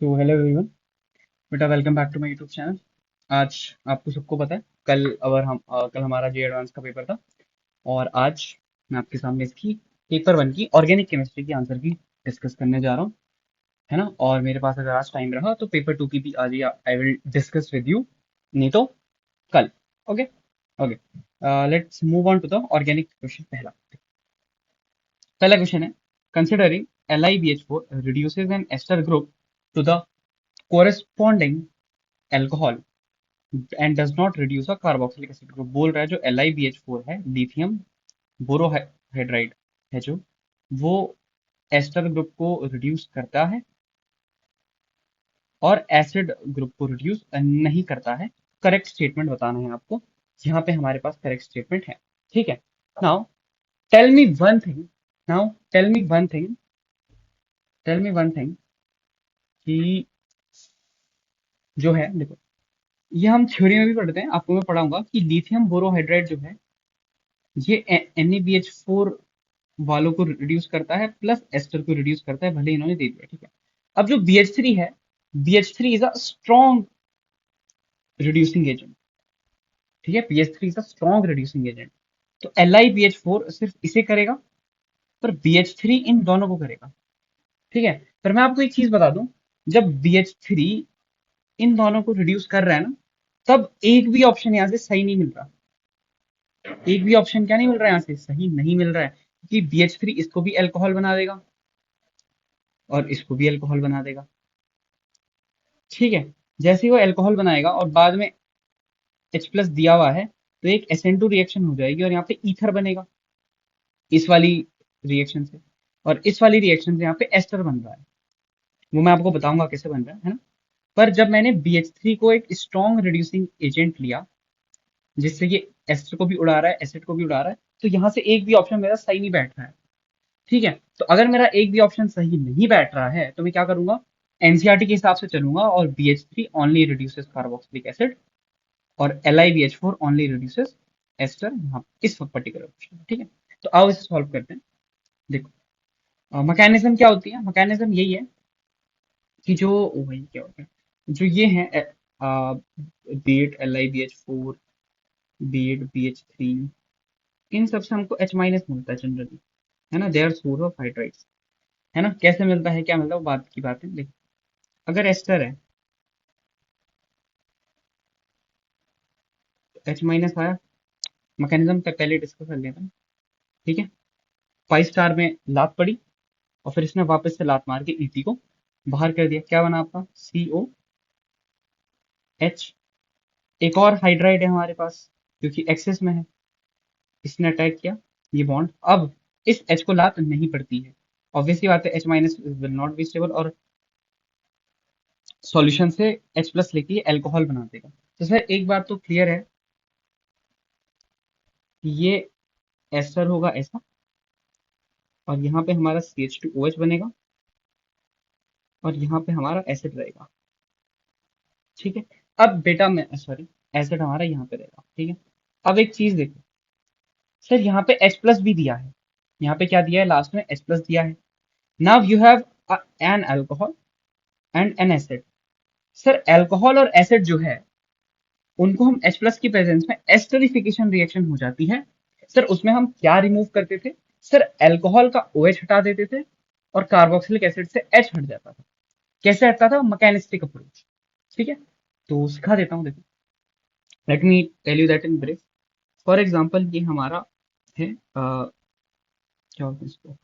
तो hello everyone. बेटा welcome back to my YouTube channel. आज आपको सबको पता है कल हमारा जे एडवांस का पेपर था। और आज मैं आपके सामने इसकी पेपर वन की ऑर्गेनिक केमिस्ट्री की आंसर की डिस्कस करने जा रहा हूँ, है ना। और मेरे पास अगर आज टाइम रहा तो पेपर टू की भी आज ही I will discuss with you, नहीं तो कल। Okay okay, let's move on to the organic question. पहला क्वेश्चन है, considering LiBH4 reduces an ester group to the corresponding alcohol and does not reduce a carboxylic acid group. बोल रहा है जो LiBH4 है, लिथियम बोरोहाइड्राइड है, जो वो एस्टर ग्रुप को रिड्यूस करता है और एसिड ग्रुप को रिड्यूस नहीं करता है। करेक्ट स्टेटमेंट बताना है आपको। यहाँ पे हमारे पास करेक्ट स्टेटमेंट है, ठीक है। Now tell me one thing now tell me one thing कि जो है, देखो, ये हम थ्योरी में भी पढ़ते हैं, आपको मैं पढ़ाऊंगा कि लिथियम बोरोहाइड्राइड जो है ये NaBH4 वालों को रिड्यूस करता है प्लस एस्टर को रिड्यूस करता है, भले इन्होंने दे दिया, ठीक है। अब जो BH3 है, BH3 is a strong reducing agent, ठीक है। BH3 is a strong reducing agent. तो LiBH4 सिर्फ इसे करेगा, पर BH3 इन दोनों को करेगा, ठीक है। पर मैं आपको एक चीज बता दूं, जब BH3 इन दोनों को रिड्यूस कर रहा है ना, तब एक भी ऑप्शन यहाँ से सही नहीं मिल रहा। एक भी ऑप्शन क्या नहीं मिल रहा है, यहाँ से सही नहीं मिल रहा है, क्योंकि BH3 इसको भी अल्कोहल बना देगा और इसको भी अल्कोहल बना देगा, ठीक है। जैसे ही वो अल्कोहल बनाएगा और बाद में H प्लस दिया हुआ है, तो एक SN2 रिएक्शन हो जाएगी और यहाँ पे ईथर बनेगा इस वाली रिएक्शन से, और इस वाली रिएक्शन से यहाँ पे एस्टर बन रहा है। वो मैं आपको बताऊंगा कैसे बन रहा है ना। पर जब मैंने BH3 को एक स्ट्रॉन्ग रिड्यूसिंग एजेंट लिया, जिससे ये एस्टर को भी उड़ा रहा है, एसिड को भी उड़ा रहा है, तो यहाँ से एक भी ऑप्शन मेरा सही नहीं बैठ रहा है, ठीक है। तो अगर मेरा एक भी ऑप्शन सही नहीं बैठ रहा है, तो मैं क्या करूंगा, एनसीईआरटी के हिसाब से चलूंगा और BH3 only reduces carboxylic acid और LiBH4 ओनली रिड्यूसेस एस्टर, यहाँ इस पर्टिकुलर क्वेश्चन में, ठीक है। तो आओ इसे सॉल्व करते हैं। देखो, मैकेनिज्म क्या होती है, मैकेनिज्म यही है कि जो वही क्या होता है, जो ये है, बीट LiBH4, बीट BH3, इन सबसे हमको H माइनस मिलता है जनरली, है ना। They are source of hydrides, है ना। कैसे मिलता है, क्या मिलता है, वो बात की बात है। देखो, अगर एस्टर है तो H माइनस आया, मैकेनिज्म पे पहले डिस्कस कर लेते हैं, ठीक है। 5 स्टार में लात पड़ी और फिर इसने वापस से लात मार के ET को बाहर कर दिया, क्या बना आपका COH। एक और हाइड्राइड है हमारे पास, क्योंकि एक्सेस में है, इसने अटैक किया ये बॉन्ड। अब इस H को लात नहीं पड़ती है, ऑब्वियसली बात है, H minus will not be stable और सॉल्यूशन से H प्लस लेके ये अल्कोहल बना देगा। तो सर एक बात तो क्लियर है कि ये एस्टर होगा ऐसा, और यहाँ पे हमारा CH2OH बनेगा और यहाँ पे हमारा एसिड रहेगा, ठीक है। अब बेटा मैं सॉरी, एसिड हमारा यहाँ पे रहेगा, ठीक है। अब एक चीज देखो, सर यहाँ पे H प्लस भी दिया है, यहाँ पे क्या दिया है, लास्ट में H प्लस दिया है। Now you have an alcohol and N acid. Sir alcohol और एसिड जो है, उनको हम H प्लस की प्रेजेंस में एस्टरिफिकेशन रिएक्शन हो जाती है। सर उसमें हम क्या रिमूव करते थे, सर अल्कोहल का OH हटा देते थे और कार्बोक्सिलिक एसिड से H हट जाता था। कैसे हटता था, मैकेनिस्टिक अप्रोच, ठीक है। तो सिखा देता हूँ, देखो, let me tell you that in brief. For example ये हमारा है, क्या बोलते हैं इसको,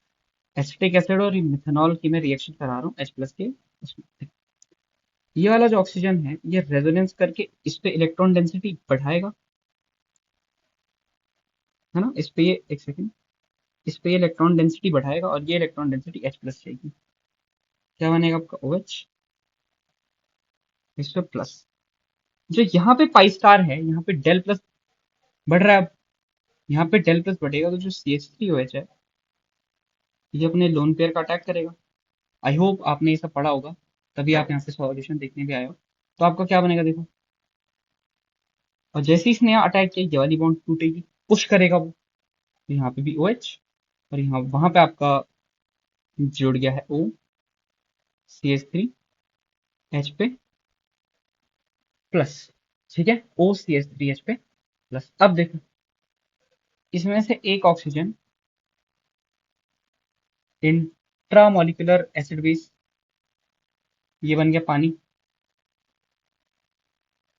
एसिटिक एसिड और मिथेनॉल की मैं रिएक्शन करा रहा हूँ H प्लस के उसमें। ये वाला जो ऑक्सीजन है, ये रेजोनेंस करके इस पे इलेक्ट्रॉन डेंसिटी बढ़ाएगा, है ना। इस पे ये एक सेकंड, इस पे ये इलेक्ट्रॉन डेंसिटी बढ़ाएगा और ये इलेक्ट्रॉन डेंसिटी H प्लस जाएगी, क्या बनेगा आपका OH, इस पे प्लस। जो यहाँ पे पाई स्टार है, यहाँ पे डेल प्लस बढ़ रहा है। अब यहाँ पे डेल प्लस बढ़ेगा तो जो CH3OH है, ये अपने लोन पेयर का अटैक करेगा। आई होप आपने ये सब पढ़ा होगा, तभी आप यहाँ से सॉल्यूशन देखने भी आए हो। तो आपका क्या बनेगा, देखो, और जैसे ही इसने यहाँ अटैक किया, ये वाली बॉन्ड टूटेगी, पुश करेगा वो, तो यहाँ पे भी OH, और यहाँ वहां पे आपका जुड़ गया है O, CH3, H पे प्लस, ठीक है, OCH3H पे प्लस। अब देखो इसमें से एक ऑक्सीजन इंट्रामोलिकुलर एसिड बेस, ये बन गया पानी,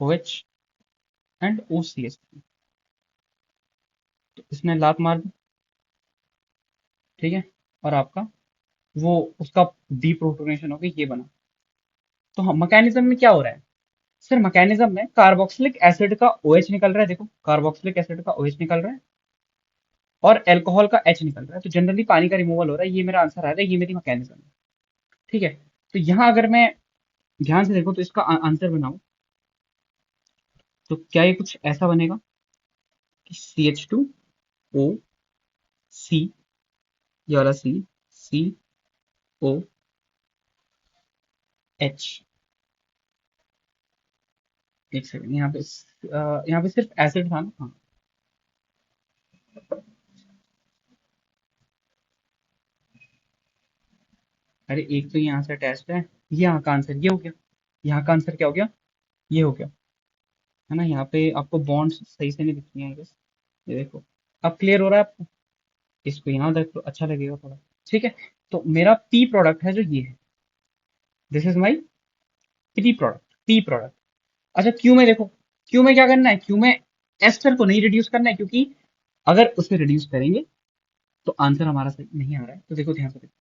OH एंड OCH3। तो इसने लात मार दी, ठीक है, और आपका वो उसका डीप्रोटोनेशन हो गई, ये बना। तो हाँ, मैकेनिज्म में क्या हो रहा है सर? मैकेनिज्म में कार्बोक्सिलिक एसिड का OH निकल रहा है, देखो कार्बोक्सिलिक एसिड का OH निकल रहा है और अल्कोहल का H निकल रहा है। तो जनरली पानी का रिमूवल हो रहा है, ये मेरा आंसर आ रहा है, ये मेरी मैकेनिज्म है, ठीक है। तो यहाँ अगर मैं ध्यान से देखो तो इसका आंसर बनाऊं तो क्या ये कुछ ऐसा बनेगा कि CH2O C, ये वाला COH। एक सेकंड, यहाँ पे सिर्फ एसिड था ना, हाँ। अरे एक तो यहाँ से अटैच्ड है, ये यहाँ का आंसर ये हो गया, यहाँ का आंसर क्या हो गया, ये हो गया, है ना। यहाँ पे आपको बॉन्ड्स सही से नहीं दिख रही हैं, बस ये देखो। अब क्लियर हो रहा है आपको? इसको यहाँ देख लो, अच्छा लगेगा थोड़ा, ठीक है। तो मेरा पी प्रोडक्ट है जो ये है, this is my P product. अच्छा क्यू में देखो, क्यू में क्या करना है, क्यू में एस्टर को नहीं रिड्यूस करना है, क्योंकि अगर उसे रिड्यूस करेंगे तो आंसर हमारा सही नहीं आ रहा है। तो देखो ध्यान से देखो,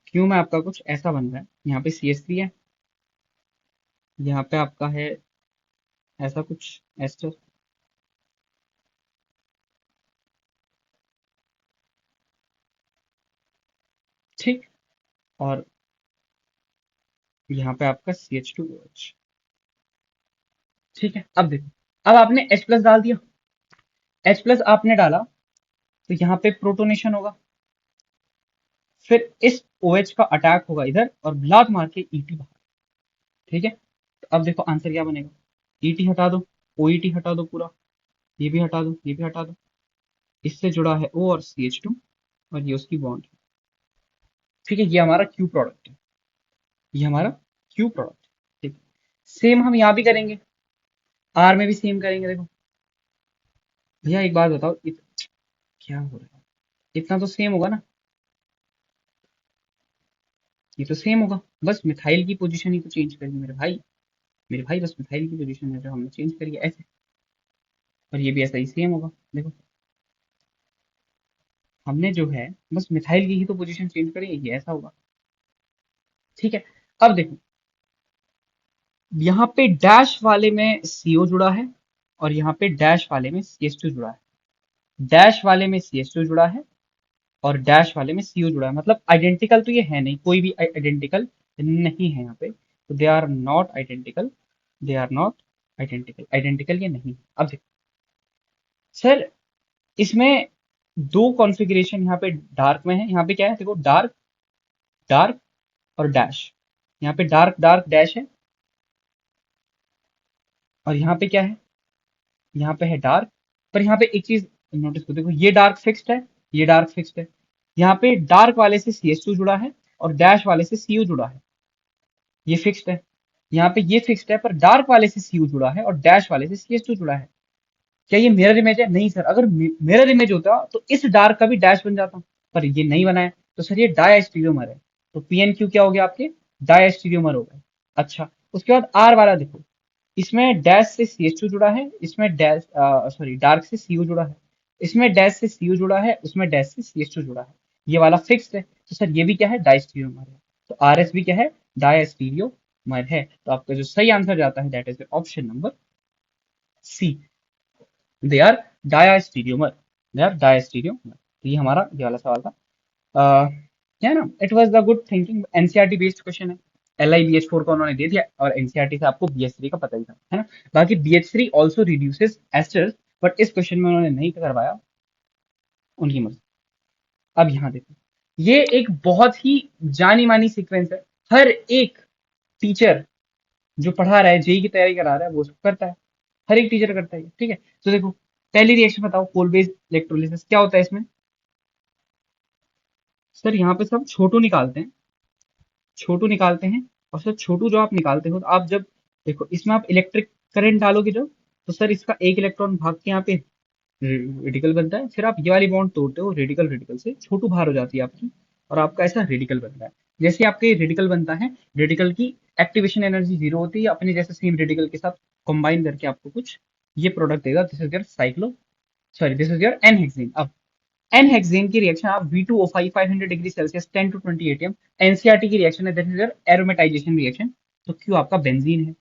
क्यू में आपका कुछ ऐसा बन रहा है, यहाँ पे CH3 है, यहाँ पे आपका है ऐसा कुछ एस्टर, ठीक, और यहाँ पे आपका CH2OH, ठीक है। अब देखो, अब आपने H प्लस डाल दिया, H प्लस आपने डाला तो यहाँ पे प्रोटोनेशन होगा, फिर इस OH का अटैक होगा इधर और ब्लाक मार के ET बाहर, ठीक है। तो अब देखो आंसर क्या बनेगा, ET हटा दो, OET हटा दो पूरा, ये भी हटा दो, ये भी हटा दो, इससे जुड़ा है O और CH2 और ये उसकी बॉन्ड है, ठीक है। ये हमारा क्यू प्रोडक्ट है, ये हमारा क्यू प्रोडक्ट है, ठीक है। सेम हम यहाँ भी करेंगे, आर में भी सेम करेंगे। देखो भैया एक बात बताओ, क्या हो रहा है, इतना तो सेम होगा ना, ये तो सेम होगा, बस मिथाइल की पोजीशन ही तो चेंज करेंगे मेरे भाई, मेरे भाई बस मिथाइल की पोजीशन है जो हमने चेंज करी है ऐसे, और ये भी ऐसा ही सेम होगा। देखो हमने जो है बस मिथाइल की ही तो पोजीशन चेंज करी है, ये ऐसा होगा, ठीक है। अब देखो यहाँ पे डैश वाले में CO जुड़ा है और यहाँ पे डैश वाले में CH2 जुड़ा है, डैश वाले में CH2 जुड़ा है और डैश वाले में CO जुड़ा है, मतलब आइडेंटिकल तो ये है नहीं, कोई भी आइडेंटिकल नहीं है यहाँ पे, तो they are not identical, they are not identical, identical ये नहीं। अब देखो सर, इसमें दो कॉन्फ़िगरेशन यहाँ पे डार्क में है, यहाँ पे क्या है देखो, डार्क डार्क और डैश, यहाँ पे डार्क डार्क डैश है और यहाँ पे क्या है, यहाँ पे है डार्क। पर यहाँ पे एक चीज नोटिस करो, देखो ये डार्क फिक्स्ड है, ये डार्क फिक्स्ड है, यहाँ पे डार्क वाले से CH2 जुड़ा है और डैश वाले से CO जुड़ा है, ये फिक्स्ड है। यहाँ पे ये फिक्स्ड है पर डार्क वाले से CO जुड़ा है और डैश वाले से CH2 जुड़ा है। क्या ये मिरर इमेज है? नहीं सर, अगर मिरर इमेज होता तो इस डार्क का भी डैश बन जाता, पर ये नहीं बना है, तो सर ये डायस्टीरियोमर है। तो PNQ क्या हो गया आपके, डायस्टीरियोमर हो गए। अच्छा उसके बाद आर वाला देखो, इसमें डैश से CH2 जुड़ा है, इसमें डैश सॉरी डार्क से CO जुड़ा है, इसमें डैश से CO जुड़ा है, उसमें डैश से CH2 जुड़ा है, ये वाला फिक्स्ड है, तो सर ये भी क्या है, डायस्टीरियोमर है। तो RS भी क्या है, डायस्टीरियोमर है। तो आपका जो सही आंसर जाता है that is option number C, they are diastereomer, they are diastereomer. तो ये हमारा ये वाला सवाल था। uh, है ना, it was the good thinking, NCERT based question है, LiBH4 का उन्होंने दे दिया और एनसीईआरटी से आपको BH3 का पता ही था, है ना। बाकी BH3 also reduces asters, but इस क्वेश्चन में उन्होंने नहीं करवाया, उनकी मर्जी। अब यहाँ देखो, ये एक बहुत ही जानी मानी सीक्वेंस है, हर एक टीचर जो पढ़ा रहा है, जेई की तैयारी करा रहा है, वो सब करता है, हर एक टीचर करता है, ठीक है। तो देखो पहली रिएक्शन बताओ, कोल बेस्ड इलेक्ट्रोलिसिस क्या होता है इसमें? सर यहाँ पे सब छोटू निकालते हैं, छोटू निकालते हैं और सर छोटू जो आप निकालते हो, तो आप जब देखो इसमें आप इलेक्ट्रिक करंट डालोगे जो, तो सर इसका एक इलेक्ट्रॉन भाग के यहाँ पे रेडिकल बनता है, फिर आप ये वाली बॉन्ड तोड़ते हो, रेडिकल रेडिकल से छोटू बाहर हो जाती है आपकी, और आपका ऐसा रेडिकल बनता है। जैसे आपके रेडिकल बनता है, रेडिकल की एक्टिवेशन एनर्जी जीरो होती है, अपने जैसे सेम रेडिकल के साथ कंबाइन करके आपको कुछ ये प्रोडक्ट देगा। This is your cyclo, sorry this is your n hexane. अब एन हेक्सेन की रिएक्शन आप V2O5 500 degree Celsius 10 to 20 atm, NCERT की रिएक्शन है, that is your aromatisation reaction. तो क्यू आपका बेंजीन है।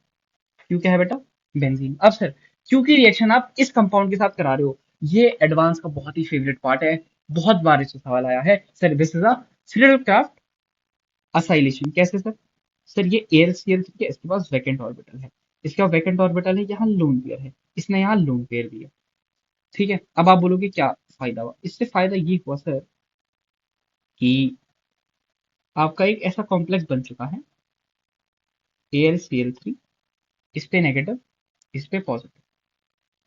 क्यू क्या है बेटा? बेंजीन। अब सर क्यू की रिएक्शन आप इस कंपाउंड के साथ करा रहे हो, ये एडवांस का बहुत ही फेवरेट पार्ट है, बहुत बार इससे सवाल आया है sir. This is a craft acylation. कैसे सर? सर ये AlCl3 है, इसके पास वैकेंट ऑर्बिटल है, इसका वैकेंट ऑर्बिटल है, यहाँ लोन पेयर है, इसने यहाँ लोन पेयर दिया। ठीक है, अब आप बोलोगे क्या फायदा हुआ इससे? फायदा ये हुआ सर कि आपका एक ऐसा कॉम्प्लेक्स बन चुका है AlCl3, इस पे नेगेटिव, इस पे पॉजिटिव।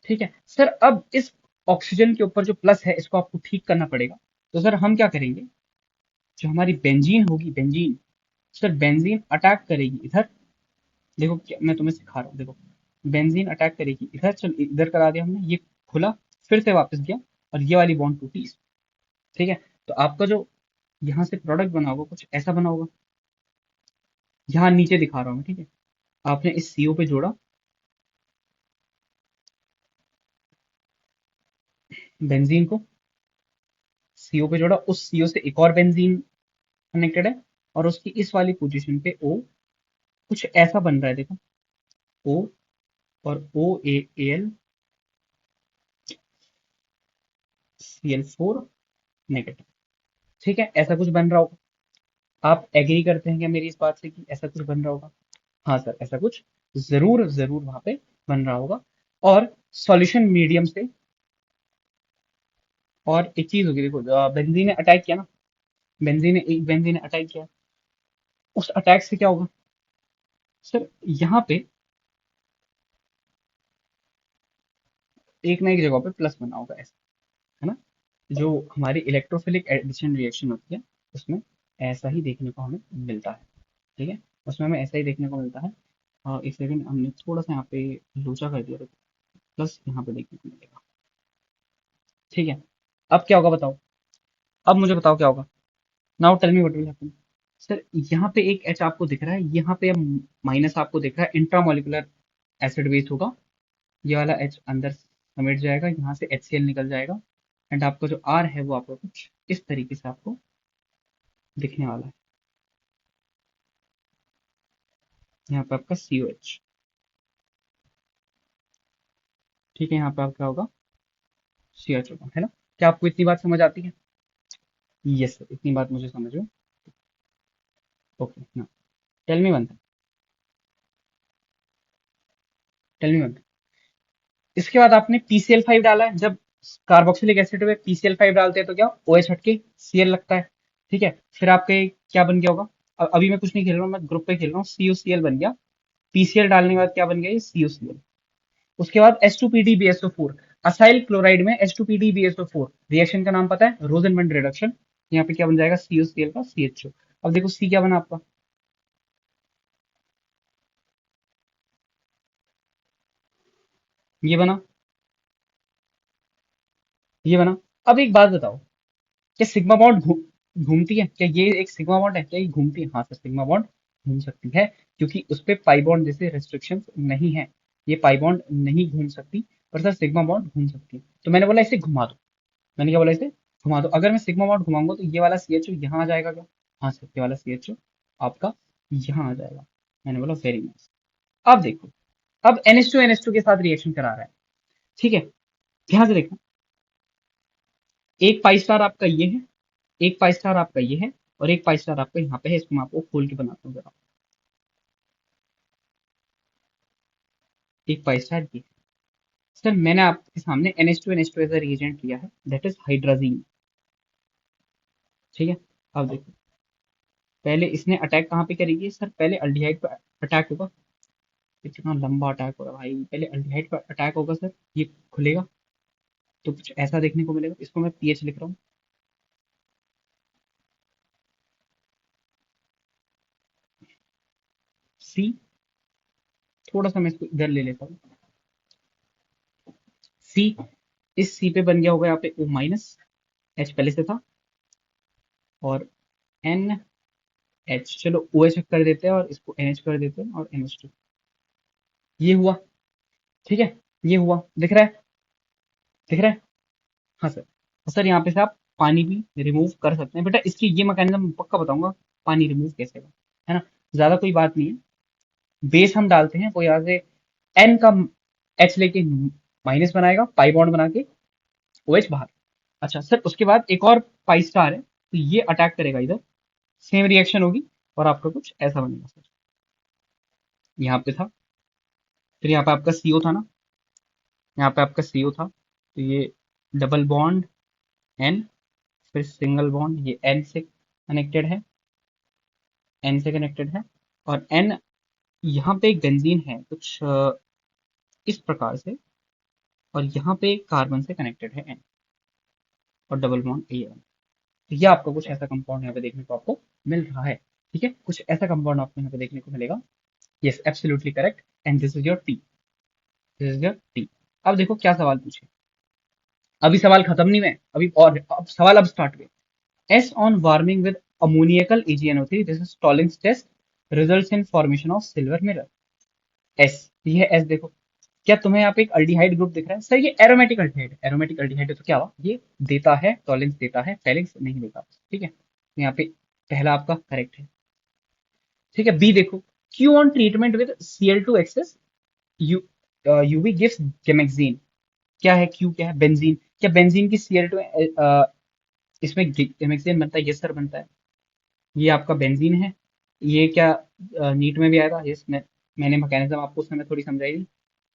ठीक है सर, अब इस ऑक्सीजन के ऊपर जो प्लस है इसको आपको ठीक करना पड़ेगा। तो सर हम क्या करेंगे, जो हमारी बेंजीन होगी, बेंजीन, सर बेंजीन अटैक करेगी इधर। देखो क्या मैं तुम्हें सिखा रहा हूँ, देखो बेंजीन अटैक करेगी इधर, चल इधर करा दिया हमने, ये खुला, फिर से वापस गया, और ये वाली बॉन्ड टूटी। ठीक है, तो आपका जो यहाँ से प्रोडक्ट बना होगा कुछ ऐसा बना होगा, यहाँ नीचे दिखा रहा हूँ मैं। ठीक है, आपने इस CO पे जोड़ा बेंजीन को, CO पे जोड़ा, उस CO से एक और बेंजीन कनेक्टेड है, और उसकी इस वाली पोजीशन पे O कुछ ऐसा बन रहा है, देखो O, और OAlCl4 नेगेटिव। ठीक है, ऐसा कुछ बन रहा होगा। आप एग्री करते हैं क्या मेरी इस बात से कि ऐसा कुछ बन रहा होगा? हाँ सर, ऐसा कुछ जरूर जरूर वहां पे बन रहा होगा। और सॉल्यूशन मीडियम से, और एक चीज होगी, देखो बेंजीन ने अटैक किया ना, बेंजीन ने अटैक किया, उस अटैक से क्या होगा सर? यहाँ पे एक ना एक जगह पे प्लस बना होगा ऐसा, है ना? जो हमारी इलेक्ट्रोफिलिक एडिशन रिएक्शन होती है, उसमें ऐसा ही देखने को हमें मिलता है। ठीक है, उसमें हमें ऐसा ही देखने को मिलता है। और एक सेकंड, हमने थोड़ा सा यहाँ पे लोचा कर दिया, तो प्लस यहाँ पे देखने को मिलेगा। ठीक है, अब क्या होगा बताओ? अब मुझे बताओ क्या होगा? Now tell me what will happen. Sir यहाँ पे एक H आपको दिख रहा है, यहाँ पे अब माइनस आपको दिख रहा है, इंट्रामोलिकुलर एसिड बेस होगा। ये वाला H अंदर समेट जाएगा, यहाँ से HCl निकल जाएगा, एंड आपका जो R है वो आपको कुछ इस तरीके से आपको दिखने वाला है। यहाँ पे आपका COH। ठीक है, यहाँ पे आपका क्या होगा? CH होगा, है ना? क्या आपको इतनी बात समझ आती है? यस सर, इतनी बात मुझे समझ में। ओके ना, tell me one thing, tell me one. इसके बाद आपने PCl5 डाला है, जब कार्बोक्सिलिक एसिड में PCl5 डालते हैं तो क्या OH हटके Cl लगता है। ठीक है, फिर आपके क्या बन गया होगा? अभी मैं कुछ नहीं खेल रहा हूँ, मैं ग्रुप पे खेल रहा हूँ, CuCl बन गया। PCl डालने के बाद क्या बन गया? ये CuCl। उसके बाद H2PdBSO4, असाइल क्लोराइड में H2PdBSO4 रिएक्शन का नाम पता है? Rosenberg reduction. यहाँ पे क्या बन जाएगा? CuCl का CHO। अब देखो C क्या बना आपका? ये बना, ये बना। अब एक बात बताओ, क्या सिग्मा बॉन्ड घूमती है? क्या ये एक सिग्मा बॉन्ड है? क्या ये घूमती है? हाँ सर, सिग्मा बॉन्ड घूम सकती है, क्योंकि उस पे पाई बॉन्ड जैसे रेस्ट्रिक्शंस नहीं है, ये पाई बॉन्ड नहीं घूम सकती, पर सर सिग्मा बॉन्ड घूम सकती है। तो मैंने बोला इसे घुमा दो, मैंने क्या बोला? इसे घुमा दो। अगर मैं सिग्मा बॉन्ड घुमाऊंगा तो ये वाला CHO यहाँ आ जाएगा क्या? हाँ सर, ये वाला CHO आपका यहाँ आ जाएगा। मैंने बोला वेरी नाइस। अब देखो, अब NH2 के साथ रिएक्शन करा रहा है। ठीक है, ध्यान से देखना, एक पाई स्टार आपका ये है, एक पाई स्टार आपका ये है, और एक पाई स्टार आपका यहाँ पे है। इसको मैं आपको खोल के बनाता हूँ जरा। एक पाई स्टार ये है। सर मैंने आपके सामने NH2 एज अ रिएजेंट लिया है, दैट इज हाइड्राजीन। ठीक है, अब देखो, पहले इसने अटैक कहाँ पे करेगी सर? पहले अल्डिहाइड पे अटैक होगा। इतना लंबा अटैक हो रहा है भाई, पहले अल्डिहाइड पे अटैक होगा सर, ये खुलेगा, तो कुछ ऐसा देखने को मिलेगा। इसको मैं पीएच लिख रहा हूँ। सी, थोड़ा सा मैं इसको इधर ले लेता हूँ, सी, इस सी पे बन गया होगा यहाँ पे O माइनस, H पहले से था, और एन एच, चलो ओ एच कर देते हैं और इसको एन एच कर देते हैं और NH2, ये हुआ। ठीक है, ये हुआ, दिख रहा है, दिख रहा है। हाँ सर, सर यहाँ पे से आप पानी भी रिमूव कर सकते हैं बेटा, इसकी ये मैकेनिज्म पक्का बताऊंगा, पानी रिमूव कैसे होगा, है ना, ज्यादा कोई बात नहीं है। बेस हम डालते हैं, वो यहाँ से एन का एच लेके माइनस बनाएगा, पाई बॉन्ड बना के, ओ एच बाहर। अच्छा सर, उसके बाद एक और पाई स्टार है, तो ये अटैक करेगा इधर, सेम रिएक्शन होगी, और आपका कुछ ऐसा बनेगा सर, यहाँ पे था, फिर यहाँ पे आपका सीओ था ना, यहाँ पे आपका सीओ था, तो ये डबल बॉन्ड एन, फिर सिंगल बॉन्ड, ये एन से कनेक्टेड है, एन से कनेक्टेड है, और एन, यहाँ पे एक बेंजीन है कुछ इस प्रकार से, और यहाँ पे कार्बन से कनेक्टेड है एन, और डबल बॉन्ड ए एन। तो ये आपको कुछ ऐसा कंपाउंड यहाँ पे देखने को आपको मिल रहा है। ठीक है, कुछ ऐसा कंपाउंड आपको यहाँ पे देखने को मिलेगा। Yes, absolutely correct, and this is your T, this is your T. अब देखो क्या सवाल पूछे, अभी सवाल खत्म नहीं हुए, अभी और अब सवाल अब स्टार्ट हुए। S on warming with ammoniacal AgNO3, this is Tollens test, results in formation of silver mirror. S, ये है एस, देखो क्या तुम्हें यहाँ पे एक अल्डिहाइड ग्रुप दिख रहा है, सर ये एरोमेटिक अल्डिहाइड है, एरोमेटिक अल्डिहाइड है, तो क्या हुआ, ये देता है टॉलिंग्स, देता है टेलिंग्स नहीं देता। ठीक है, तो यहाँ पे पहला आपका करेक्ट है। ठीक है, बी देखो, Q on treatment with Cl2 excess, U UV gives gammexane. क्या है क्यू, क्या है बेंजीन, क्या बेंजीन की Cl2 इसमें गेमेक्सिन बनता है, यस सर बनता है, ये आपका बेंजीन है। ये क्या नीट में भी आएगा, यस, मैंने मैकेनिज्म आपको उस समय थोड़ी समझाई थी,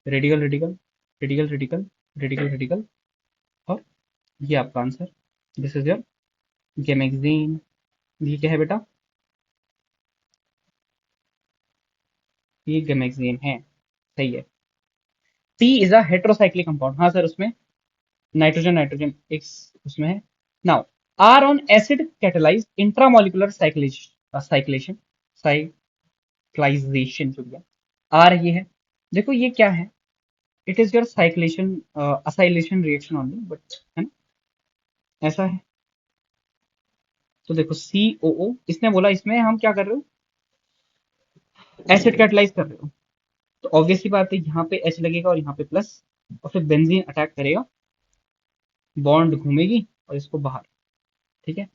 radical radical, radical radical, radical radical, और ये आपका answer, this is your gammexane. ये क्या है बेटा, ये गेमेक्सिन है, सही है। T is a heterocyclic compound, हाँ सर, उसमें नाइट्रोजन नाइट्रोजन एक उसमें है। Now R on acid catalyse intramolecular cyclation, cyclisation जो भी है, आर ये है, देखो ये क्या है, it is your cyclation, acylation reaction only, but है ना, ऐसा है। तो देखो सी ओ ओ, इसने बोला इसमें हम क्या कर रहे हो, एसिड कैटेलाइज कर रहे हो, तो ऑब्वियस सी बात है यहाँ पे एच लगेगा और यहाँ पे प्लस, और फिर बेंजीन अटैक करेगा, बॉन्ड घूमेगी और इसको बाहर। ठीक है,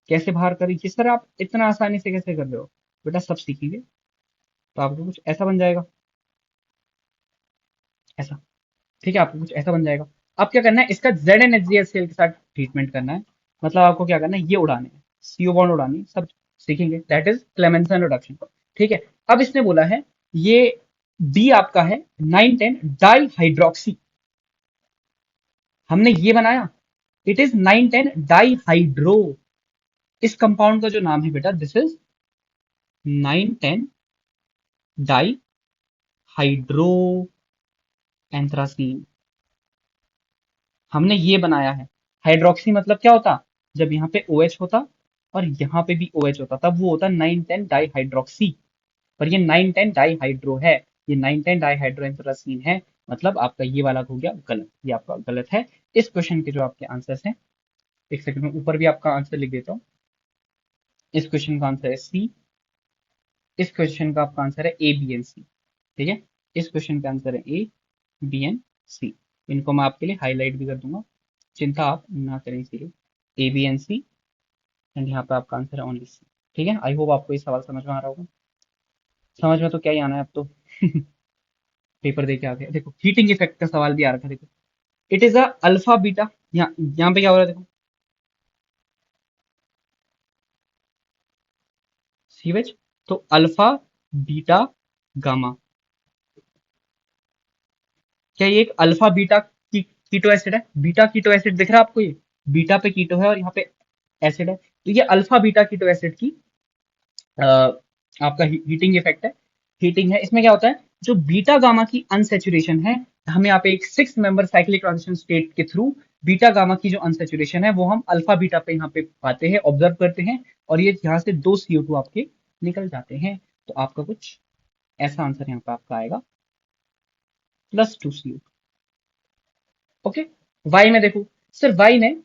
कैसे बाहर करेगी सर, आप इतना आसानी से कैसे कर रहे हो, बेटा सब सीखेंगे, तो आपको कुछ ऐसा बन जाएगा, ऐसा। ठीक है, आपको कुछ ऐसा बन जाएगा। अब क्या करना है, इसका ZnHCl के साथ ट्रीटमेंट करना है, मतलब आपको क्या करना है, ये उड़ाने हैं, CO बॉन्ड उड़ानी है, सब सीखेंगे, दैट इज क्लेमेंसन रिडक्शन। ठीक है, अब इसने बोला है ये डी आपका है 910 डाई हाइड्रोक्सी, हमने ये बनाया, इट इज 910 डाई हाइड्रो, इस कंपाउंड का जो नाम है बेटा, this is 910 di hydro anthracene, हमने ये बनाया है। हाइड्रोक्सी मतलब क्या होता, जब यहाँ पे OH होता और यहाँ पे भी OH होता, तब वो होता 910 डाई हाइड्रोक्सी, पर ये 910 डाई हाइड्रो है, ये 910 डाई हाइड्रो एंथ्रासीन है, मतलब आपका ये वाला हो गया गलत, ये आपका गलत है। इस क्वेश्चन के जो आपके आंसर्स हैं, एक सेकंड में ऊपर भी आपका आंसर लिख देता हूँ, इस क्वेश्चन का आंसर है सी, इस क्वेश्चन का आपका आंसर है A B and C। ठीक है, इस क्वेश्चन का आंसर है A B and C, इनको मैं आपके लिए हाईलाइट भी कर दूंगा, चिंता आप ना करें, इसीलिए A B and C, and यहाँ पे आपका आंसर है ओनली सी। ठीक है, आई होप आपको ये सवाल समझ में आ रहा होगा, समझ में तो क्या ही आना है अब तो पेपर दे के आ गया। देखो हीटिंग इफेक्ट का सवाल भी आ रखा है, देखो it is a alpha beta, यहाँ पे क्या हो रहा है, देखो सीवेज, तो अल्फा बीटा गामा, क्या ये एक अल्फा बीटा कीटो एसिड है, बीटा कीटो एसिड दिख रहा है आपको, ये बीटा पे कीटो है और यहाँ पे एसिड है, तो ये अल्फा बीटा कीटो एसिड की आपका हीटिंग इफेक्ट है, हीटिंग है। इसमें क्या होता है, जो बीटा गामा की अनसेचुरेशन है, हम यहाँ पे एक 6 मेंबर साइक्लिक ट्रांजिशन स्टेट के थ्रू बीटा गामा की जो अनसेचुरेशन है वो हम अल्फा बीटा पे यहाँ पे पाते हैं, ऑब्जर्व करते हैं, और ये यहाँ से 2 CO2 आपके निकल जाते हैं, तो आपका कुछ ऐसा आंसर यहाँ पे आपका आएगा +2CO। ओके, वाई में देखो सर, वाई में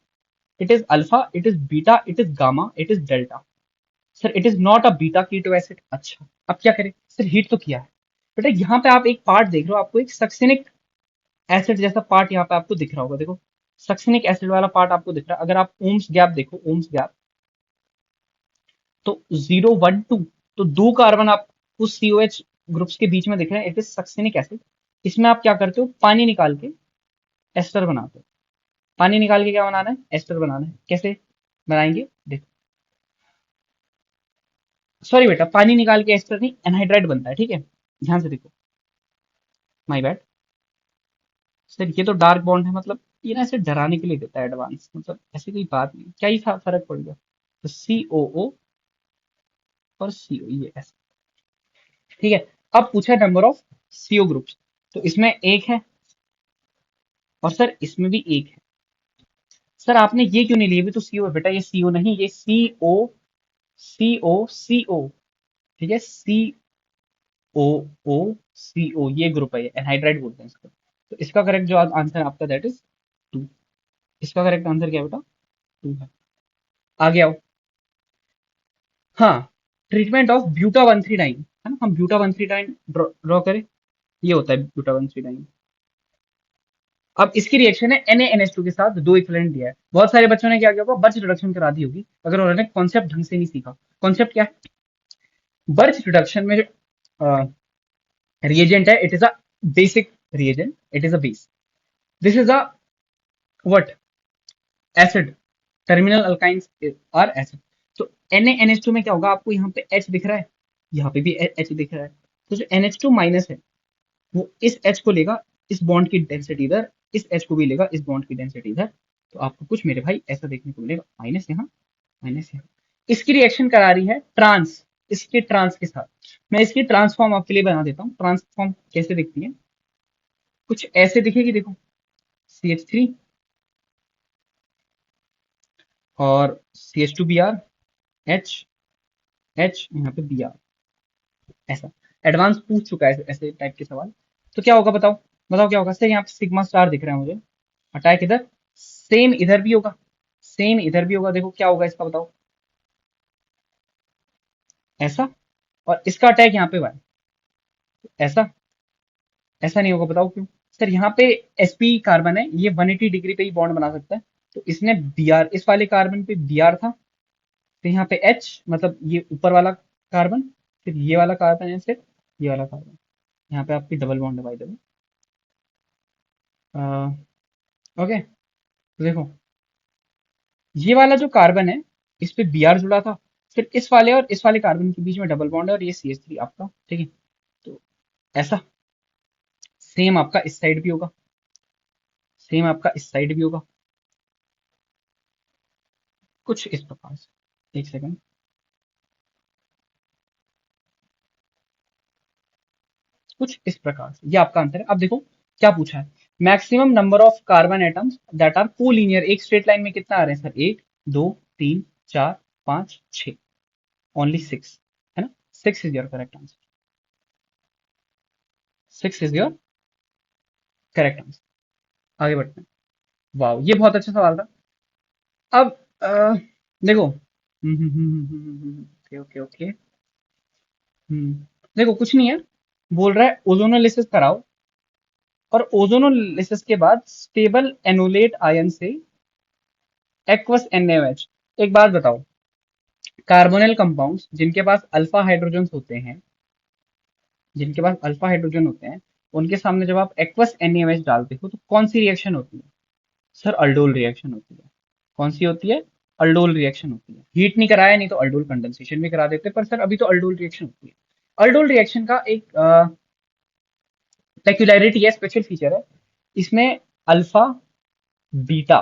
it is alpha, it is beta, it is gamma, it is delta. Sir it is not a beta keto acid. अच्छा, अब क्या करें सर, हीट तो किया है बेटा। यहाँ पे आप एक पार्ट देख रहे हो, आपको एक सक्सिनिक एसिड जैसा पार्ट यहाँ पे आपको दिख रहा होगा। देखो सक्सिनिक एसिड वाला पार्ट आपको दिख रहा है। अगर आप ओम्स गैप देखो, ओम्स गैप, तो 0 1 2, तो दो कार्बन आपको COH ग्रुप्स के बीच में दिख रहे हैं, इट इज सक्सिनिक एसिड। इसमें आप क्या करते हो, पानी निकाल के एस्टर बनाते हो। पानी निकाल के क्या बनाना है, एस्टर बनाना है। कैसे बनाएंगे देखो, सॉरी बेटा, पानी निकाल के एस्टर नहीं, एनहाइड्राइड बनता है, ठीक है, ध्यान से देखो। माय बैड सर, ये तो डार्क बॉन्ड है, मतलब ये ना ऐसे डराने के लिए देता है एडवांस, मतलब ऐसी कोई बात नहीं, क्या ही फर्क पड़ गया। तो COO और CO, ये ऐसे, ठीक है। अब पूछा नंबर ऑफ CO ग्रुप्स, तो इसमें एक है और सर इसमें भी एक है। सर आपने ये क्यों नहीं लिए, भी तो CO है बेटा, ये CO नहीं, ये CO, ठीक है, COO, CO, ये ग्रुप है, ये एनहाइड्राइड बोलते हैं इसको। तो इसका करेक्ट जो आंसर है आपका, दैट इज 2। इसका करेक्ट आंसर क्या है बेटा, 2 है। आगे आओ। हाँ, ट्रीटमेंट ऑफ ब्यूटा 139 है ना, हम ब्यूटा 139 ड्रॉ करें, ये होता है ब्यूटा 139। अब इसकी रिएक्शन है NaNH2 के साथ, दो इक्विवेलेंट दिया है। बहुत सारे बच्चों ने क्या किया होगा, बर्च रिडक्शन करा दी होगी, अगर उन्होंने कॉन्सेप्ट ढंग से नहीं सीखा। कॉन्सेप्ट क्या है, बर्च रिडक्शन में जो रिएजेंट है, it is a basic reagent, it is a base, this is a what, acid, terminal alkynes are acid. तो NaNH2 में क्या होगा, आपको यहाँ पे H दिख रहा है, यहाँ पे भी H दिख रहा है। तो जो NH2 माइनस है, वो इस H को लेगा, इस बॉन्ड की डेंसिटी इधर, इस H को भी लेगा, इस बॉन्ड की डेंसिटी इधर। तो आपको कुछ मेरे भाई ऐसा देखने को मिलेगा, माइनस यहाँ, माइनस यहाँ। इसकी रिएक्शन करा रही है ट्रांस, इसके ट्रांस के साथ। मैं इसकी ट्रांसफॉर्म आपके लिए बना देता हूँ। ट्रांसफॉर्म कैसे दिखती है, कुछ ऐसे दिखेगी, देखो CH3 और CH2Br, H, H, यहाँ पे Br, ऐसा। एडवांस पूछ चुका है ऐसे टाइप के सवाल। तो क्या होगा बताओ, बताओ क्या होगा सर, यहाँ पे सिग्मा स्टार दिख रहा है मुझे, अटैक इधर, सेम इधर भी होगा, सेम इधर भी होगा। देखो क्या होगा इसका, बताओ, ऐसा, और इसका अटैक यहाँ पे हुआ है, ऐसा, ऐसा नहीं होगा, बताओ क्यों। सर यहाँ पे sp कार्बन है, ये 180 डिग्री पे ही बॉन्ड बना सकता है। तो इसने Br, इस वाले कार्बन पे Br था, तो यहाँ पे H, मतलब ये ऊपर वाला कार्बन, फिर ये वाला कार्बन है, फिर ये वाला कार्बन, यहाँ पे आपकी डबल बॉन्ड है बाय द वे। ओके, तो देखो ये वाला जो कार्बन है, इस पे Br जुड़ा था, फिर इस वाले और इस वाले कार्बन के बीच में डबल बॉन्ड है, और ये CH3 आपका, ठीक है। तो ऐसा, सेम आपका इस साइड भी होगा, सेम आपका इस साइड भी होगा, कुछ इस प्रकार से। एक सेकंड, कुछ इस प्रकार से, ये आपका आंसर है। अब देखो क्या पूछा है, maximum number of carbon atoms that are collinear, एक स्ट्रेट लाइन में कितना आ रहे हैं सर, 1 2 3 4 5 6, ओनली 6, है ना। 6 is your correct answer, 6 is your correct answer. आगे बढ़ते हैं। वाह, ये बहुत अच्छा सवाल था। अब देखो, ओके ओके ओके, देखो कुछ नहीं है, बोल रहा है ओजोनोलिसिस कराओ, और ओजोनोलिसिस के बाद स्टेबल एनोलेट आयन से एक्वस NaOH। एक बात बताओ, कार्बोनिल कंपाउंड्स जिनके पास अल्फा हाइड्रोजन होते हैं, जिनके पास अल्फा हाइड्रोजन होते हैं, उनके सामने जब आप एक्वस NaOH डालते हो, तो कौन सी रिएक्शन होती है सर, अल्डोल रिएक्शन होती है। कौन सी होती है, अल्डोल रिएक्शन होती है। हीट नहीं कराया, नहीं तो अल्डोल कंडेंसेशन भी करा देते, पर सर अभी तो अल्डोल रिएक्शन होती है। अल्डोल रिएक्शन का एक पेक्यूलैरिटी है, स्पेशल फीचर है, इसमें अल्फा बीटा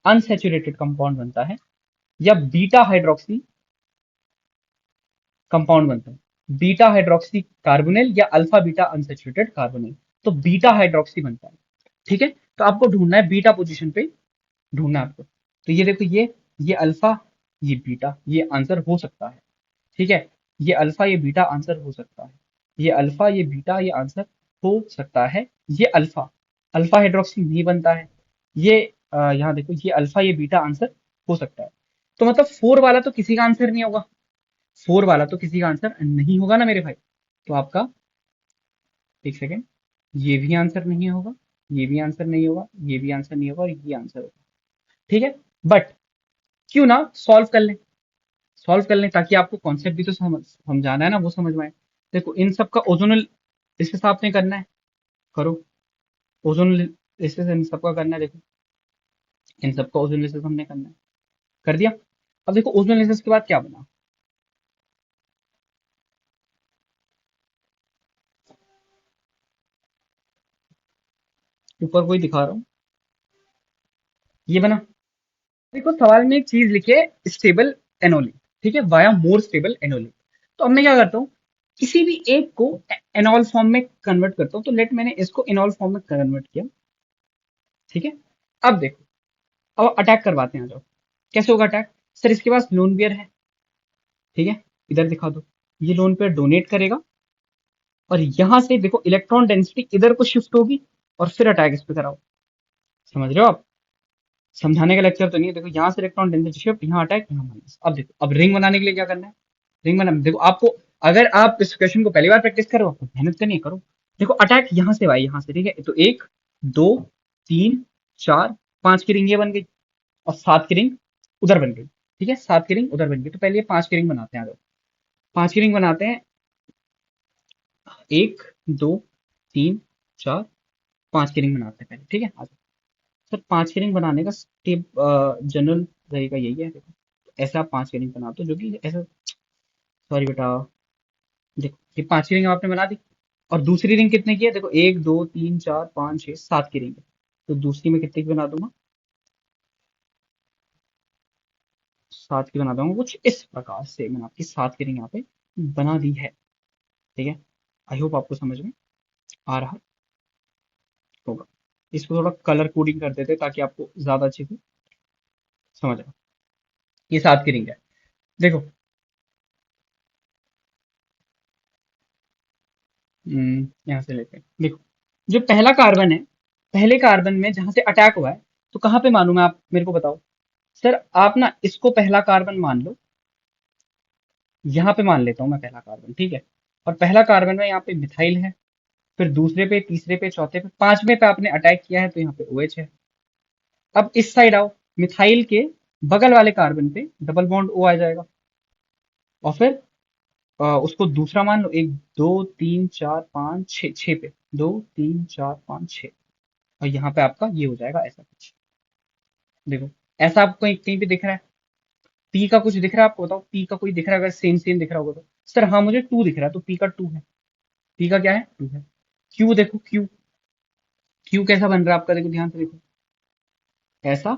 अनसैचुरेटेड कंपाउंड बनता है, या बीटा हाइड्रोक्सी कंपाउंड बनता है। बीटा हाइड्रोक्सी कार्बोनिल या अल्फा बीटा अनसैचुरेटेड कार्बोनिल, तो बीटा हाइड्रोक्सी बनता है, ठीक है। तो आपको ढूंढना है बीटा पोजीशन पे, ढूंढना है आपको। तो ये देखो, ये अल्फा, ये बीटा, ये आंसर हो सकता है, ठीक है। ये अल्फा, ये बीटा आंसर हो सकता है। ये अल्फा, ये बीटा, ये आंसर हो सकता है। ये अल्फा, अल्फा हाइड्रोक्सी नहीं बनता है। ये यहाँ देखो, ये अल्फा ये बीटा आंसर हो सकता है। तो मतलब 4 वाला तो किसी का आंसर नहीं होगा। 4 वाला तो किसी का आंसर नहीं होगा ना मेरे भाई। तो आपका, एक सेकेंड, ये भी आंसर नहीं होगा, ये भी आंसर नहीं होगा, ये भी आंसर नहीं होगा, और ये आंसर होगा। ठीक है। बट क्यों ना सॉल्व कर लें, सॉल्व कर लें, ताकि आपको कॉन्सेप्ट भी तो समझाना है ना, वो समझ में आए। देखो इन सब का ओजोनल इस हिसाब से करना है, करो। ओजोन इस इन सबका करना है, देखो इन सबका ओजोन लेसिस हमने करना है, कर दिया। अब देखो ओजोन लेसिस के बाद क्या बना। ऊपर कोई दिखा रहा हूँ, ये बना। देखो सवाल में एक चीज लिखे, स्टेबल एनोलिक, ठीक है, वाया मोर स्टेबल एनोलिक। तो अब मैं क्या करता हूँ, किसी भी एक को एनॉल फॉर्म में कन्वर्ट करता हूँ। तो लेट मैंने इसको इनॉल फॉर्म में कन्वर्ट किया, ठीक है। अब देखो, अब अटैक करवाते हैं, आ जाओ। कैसे होगा अटैक? सर इसके पास लोन पेयर है, ठीक है, इधर दिखा दो। ये लोन पेयर डोनेट करेगा, और यहां से देखो इलेक्ट्रॉन डेंसिटी इधर को शिफ्ट होगी, और फिर अटैक इस पे कराओ। समझ रहे हो आप? समझाने का लेक्चर तो नहीं है। देखो यहाँ से इलेक्ट्रॉन डेंसिटी शिफ्ट, यहाँ अटैक, यहाँ माइनस। अब देखो, अब रिंग बनाने के लिए क्या करना है, रिंग बना, देखो आपको, अगर आप इस क्वेश्चन को पहली बार प्रैक्टिस करो, आपको मेहनत करनी है, करो। देखो अटैक यहाँ से भाई, यहाँ से, ठीक है। तो 1 2 3 4 5 की रिंग ये बन गई, और 7 की रिंग उधर बन गई, ठीक है, 7 की रिंग उधर बन गई। तो पहले ये 5 की रिंग बनाते हैं, आ जाओ। 5 की रिंग बनाते हैं, 1 2 3 4 5 की रिंग बनाते हैं पहले, ठीक है, आ जाओ। सर 5 की रिंग बनाने का स्टेप, जनरल तरीका यही है, देखो ऐसा आप 5 की रिंग बनाते हो, जो कि ऐसा, सॉरी बेटा, देखो ये 5 की रिंग आपने बना दी। और दूसरी रिंग कितने की है, देखो 1 2 3 4 5 6 7 की रिंग है। तो दूसरी में कितने की बना दूंगा, 7 की बना दूंगा। कुछ इस प्रकार से मैंने आपकी 7 की रिंग यहाँ पे बना दी है, ठीक है। आई होप आपको समझ में आ रहा होगा। इसको थोड़ा कलर कोडिंग कर देते हैं, ताकि आपको ज्यादा अच्छे से समझ आए। ये 7 की रिंग है, देखो। यहाँ से लेते हैं, देखो जो पहला कार्बन है, पहले कार्बन में जहां से अटैक हुआ है, तो कहाँ पे मानूं मैं, आप मेरे को बताओ। सर आप ना इसको पहला कार्बन मान लो, यहाँ पे मान लेता हूँ मैं पहला कार्बन, ठीक है। और पहला कार्बन में यहाँ पे मिथाइल है, फिर दूसरे पे, तीसरे पे, चौथे पे, पांचवें पे आपने अटैक किया है, तो यहाँ पे OH है। अब इस साइड आओ, मिथाइल के बगल वाले कार्बन पे डबल बॉन्ड O आ जाएगा, और फिर उसको दूसरा मान लो, 1 2 3 4 5 6, 6 पे, 2 3 4 5 6, और यहाँ पे आपका ये हो जाएगा ऐसा कुछ। देखो ऐसा आपको कहीं कहीं पे दिख रहा है, पी का कुछ दिख रहा है आपको, बताओ पी का कोई दिख रहा है, अगर सेम सेम दिख रहा होगा तो। सर हाँ मुझे 2 दिख रहा है, तो पी का 2 है, पी का क्या है, 2 है। क्यू देखो, क्यू, क्यू कैसा बन रहा है आपका, देखो ध्यान से देखो, ऐसा,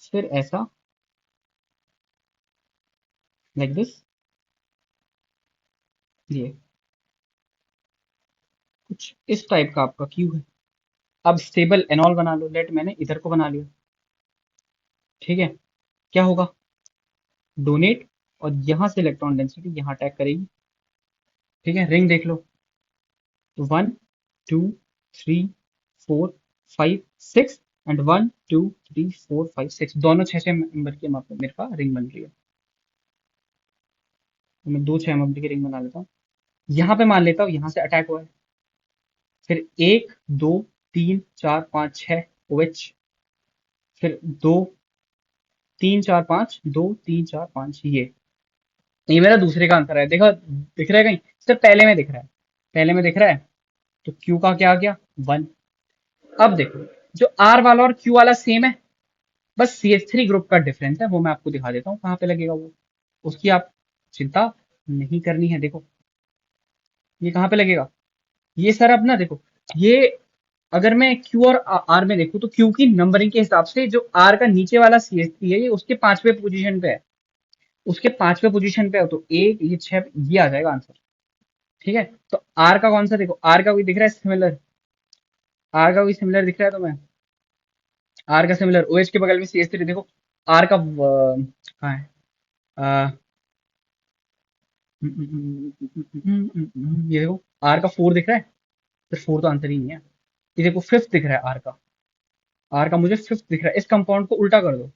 फिर ऐसा, लाइक दिस, ये कुछ इस टाइप का आपका क्यू है। अब स्टेबल एनॉल बना लो, लेट मैंने इधर को बना लिया, ठीक है। क्या होगा, डोनेट, और यहां से इलेक्ट्रॉन डेंसिटी यहाँ अटैक करेगी, ठीक है। रिंग देख लो, तो 1 2 3 4 5 6, एंड 1 2 3 4 5 6, दोनों 6 मेंबर की मेरे पास रिंग बन रही है। तो मैं दो 6 मेंबर की रिंग बना लेता हूँ। यहाँ पे मान लेता हूँ यहाँ से अटैक हुआ है, फिर 1 2 3 4 5 6 OH, फिर 2 3 4 5, 2 3 4 5, ये मेरा दूसरे का आंसर है, देखो दिख रहा है कहीं, सिर्फ पहले में दिख रहा है, पहले में दिख रहा है। तो क्यू का क्या आ गया, 1। अब देखो, जो आर वाला और क्यू वाला सेम है, बस CH3 ग्रुप का डिफरेंस है, वो मैं आपको दिखा देता हूँ कहाँ पे लगेगा वो, उसकी आप चिंता नहीं करनी है। देखो ये कहाँ पे लगेगा, ये सर अब ना देखो, ये अगर मैं क्यू और आर में देखूँ, तो क्यू की नंबरिंग के हिसाब से जो आर का नीचे वाला CH3 है, ये उसके 5वें पोजीशन पे है, उसके 5वें पोजीशन पे है, तो एक ये 6, ये आ जाएगा आंसर, ठीक है। तो आर का कौन सा, देखो आर का कोई दिख रहा है सिमिलर, आर का कोई सिमिलर दिख रहा है तुम्हें, आर का सिमिलर, OH के बगल में CH3, देखो आर का कहाँ है, ये देखो आर का 4 दिख रहा है, फिर 4 तो आंसर ही नहीं है। ये देखो फिफ्थ दिख रहा है आर का, आर का मुझे फिफ्थ दिख रहा है। इस कंपाउंड को उल्टा कर दो,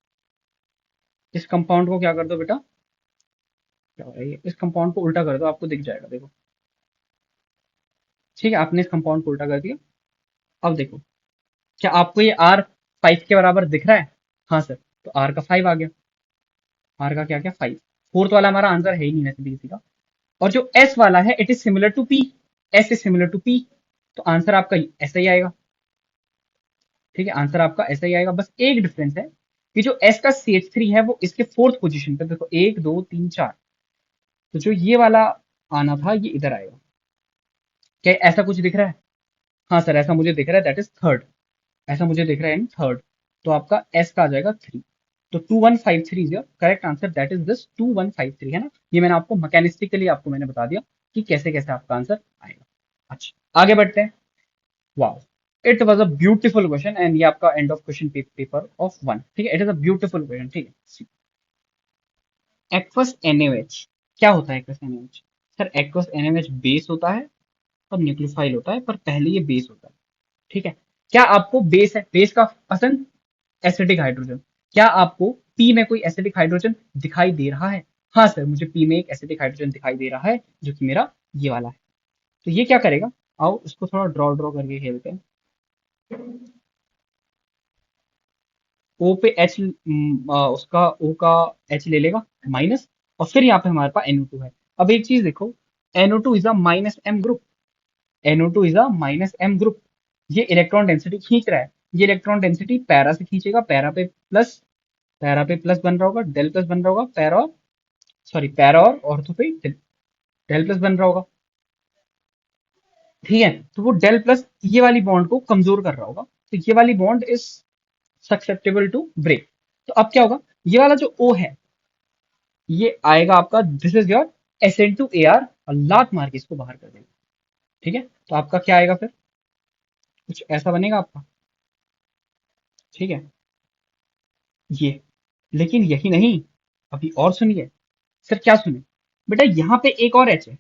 इस कंपाउंड को क्या कर दो बेटा, क्या हो रहा है ये, इस कंपाउंड को उल्टा कर दो, आपको दिख जाएगा देखो। ठीक है, आपने इस कंपाउंड को उल्टा कर दिया। अब देखो, क्या आपको ये आर 5 के बराबर दिख रहा है? हाँ सर, तो आर का 5 आ गया, आर का क्या क्या 5। फोर्थ वाला हमारा आंसर है ही नहीं वैसे भी किसी का। और जो एस वाला है, it is similar to P, S is similar to P, तो आंसर आपका ऐसा ही आएगा। ठीक है, आंसर आपका ऐसा ही आएगा, बस एक डिफरेंस है कि जो एस का सी एच थ्री है वो इसके फोर्थ पोजीशन पे, देखो 1 2 3 4, तो जो ये वाला आना था ये इधर आएगा। क्या ऐसा कुछ दिख रहा है? हाँ सर, ऐसा मुझे दिख रहा है, दैट इज थर्ड, ऐसा मुझे दिख रहा है इन थर्ड। तो आपका एस का आ जाएगा 3। तो 2153 is your correct answer, that is this 2153, है ना। ये मैंने आपको मैकेनिस्टिकली आपको मैंने बता दिया कि कैसे कैसे आपका आंसर आएगा। अच्छा, आगे बढ़ते हैं। Wow, it was a beautiful question, and ये आपका end of question paper of 1। ठीक है, it is a beautiful question. ठीक है, एक्वस एनएच, क्या होता है aqueous NH? Sir aqueous NH base होता है और न्यूक्लियोफाइल होता है, पर पहले ये बेस होता है। ठीक है, क्या आपको बेस है, बेस का पसंद? एसिडिक हाइड्रोजन, क्या आपको पी में कोई एसिडिक हाइड्रोजन दिखाई दे रहा है? हाँ सर, मुझे पी में एक एसिडिक हाइड्रोजन दिखाई दे रहा है, जो कि मेरा ये वाला है। तो ये क्या करेगा, आओ इसको थोड़ा ड्रॉ ड्रॉ करके खेलते हैं। ओ पे एच, उसका ओ का एच ले लेगा माइनस, और फिर यहाँ पे हमारे पास NO2 है। अब एक चीज देखो, NO2 is a minus M group, NO2 is a minus M group. ये इलेक्ट्रॉन डेंसिटी खींच रहा है, ये इलेक्ट्रॉन डेंसिटी पैरा से खींचेगा, पैरा पे प्लस, पैरा पे प्लस बन रहा होगा, डेल प्लस बन रहा होगा, पैरा, सॉरी पैरा और ऑर्थो पे डेल प्लस बन रहा होगा। ठीक है, तो वो डेल प्लस ये वाली बॉन्ड को कमजोर कर रहा होगा, तो ये वाली bond is susceptible to break. तो अब क्या होगा, ये वाला जो O है ये आएगा आपका, दिस इज योर SN2AR, और लात मार के इसको बाहर कर देगा। ठीक है, तो आपका क्या आएगा फिर, कुछ ऐसा बनेगा आपका। ठीक है, ये, लेकिन यही नहीं, अभी और सुनिए। सर क्या सुने, बेटा यहाँ पे एक और H है,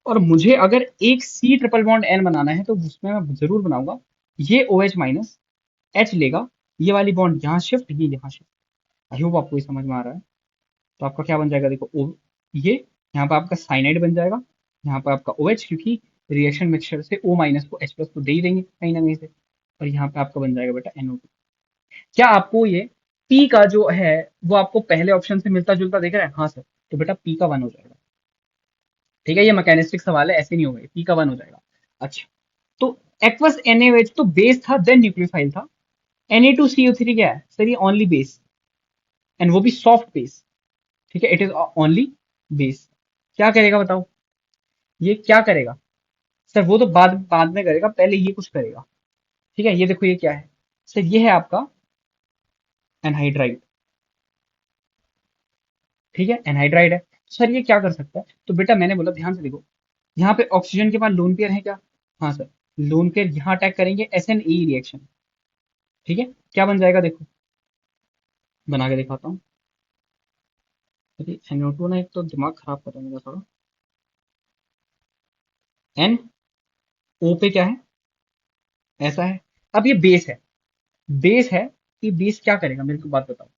और मुझे अगर एक C ट्रिपल बॉन्ड N बनाना है तो उसमें मैं जरूर बनाऊंगा। ये OH माइनस H लेगा, ये वाली बॉन्ड यहाँ शिफ्ट, ये यहाँ शिफ्ट। आई होप आपको ये समझ में आ रहा है। तो आपका क्या बन जाएगा, देखो O, ये यहाँ पे आपका साइनाइड बन जाएगा, यहाँ पे आपका OH, क्योंकि रिएक्शन मिक्सचर से O माइनस को H प्लस को दे ही देंगे कहीं ना कहीं से, और यहाँ पे आपका बन जाएगा बेटा NO2। क्या आपको ये P का जो है वो आपको पहले ऑप्शन से मिलता जुलता दिख रहा है? हाँ सर, तो बेटा P का 1 हो जाएगा। ठीक है, ये मैकेनिस्टिक सवाल है, ऐसे नहीं होगा, P का 1 हो जाएगा। अच्छा, तो एक्वस NaOH तो बेस था, देन न्यूक्लियोफाइल था। Na2CO3 क्या है सर, ये ओनली बेस, एंड वो भी सॉफ्ट बेस। ठीक है, इट इज ओनली बेस। क्या करेगा बताओ, ये क्या करेगा? सर वो तो बाद बाद में करेगा, पहले ये कुछ करेगा। ठीक है, ये देखो ये क्या है, सर ये है आपका एनहाइड्राइड। ठीक है, एनहाइड्राइड है, सर ये क्या कर सकता है? तो बेटा मैंने बोला ध्यान से देखो, यहाँ पे ऑक्सीजन के पास लोन पेयर है क्या? हाँ सर, लोन पेयर यहाँ अटैक करेंगे, SN रिएक्शन। ठीक है, क्या बन जाएगा देखो, बना के दिखाता हूँ। अरे NO2 ना, एक तो दिमाग खराब कर रहा है मेरा थोड़ा। एन ओ पे क्या है, ऐसा है। अब ये बेस है, बेस है, ये बेस क्या करेगा मेरे को बात बताओ,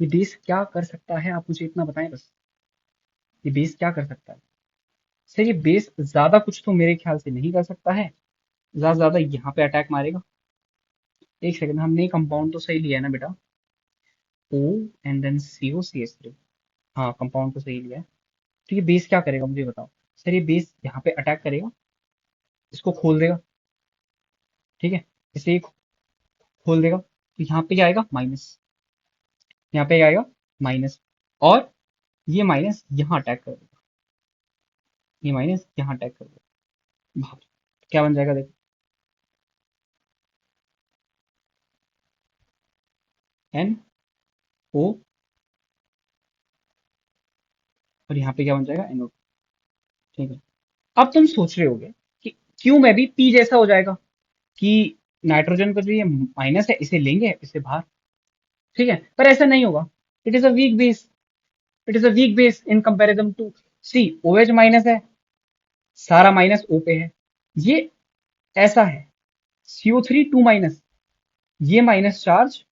ये बेस क्या कर सकता है, आप मुझे इतना बताएं बस, ये बेस क्या कर सकता है? सर ये बेस ज्यादा कुछ तो मेरे ख्याल से नहीं कर सकता है, ज्यादा ज्यादा यहाँ पे अटैक मारेगा। एक सेकंड, हमने कंपाउंड तो सही लिया है ना बेटा, O एंड देन COCH3, हाँ कंपाउंड तो सही लिया है। तो ये बेस क्या करेगा मुझे बताओ। सर ये बेस यहाँ पे अटैक करेगा, इसको खोल देगा। ठीक है, इसे खोल देगा, तो यहाँ पे क्या आएगा माइनस, यहाँ पे क्या आएगा माइनस, और ये माइनस यहाँ अटैक कर देगा, ये माइनस यहाँ अटैक कर देगा। भाग, क्या बन जाएगा देखो, NO, और यहाँ पे क्या बन जाएगा NO। ठीक है, अब तुम सोच रहे होगे कि क्यों में भी P जैसा हो जाएगा, कि नाइट्रोजन का जो ये माइनस है इसे लेंगे इसे बाहर। ठीक है, पर ऐसा नहीं होगा, it is a weak base, it is a weak base in comparison to C OH minus है, सारा माइनस O पे है। ये ऐसा है, CO3 2 माइनस, ये माइनस चार्ज